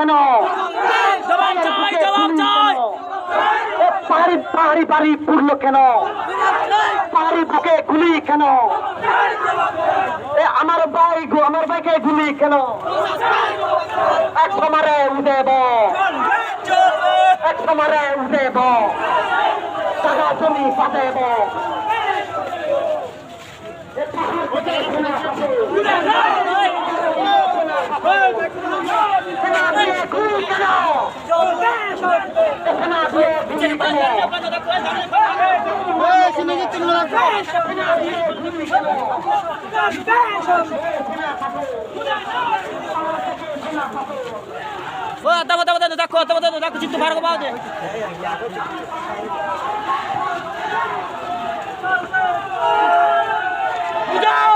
কেন? পাহাড়ি বাড়ি পুড়লো কেন? পাহাড়ি বুকে গুলি কেন? আমার ভাইকে গুলি কেন? এক সমারে উদেব, এক সমারে উদেব, টাকা জমি পাতেব। দেখো চিত্ত ভাড়া পাও দে যাও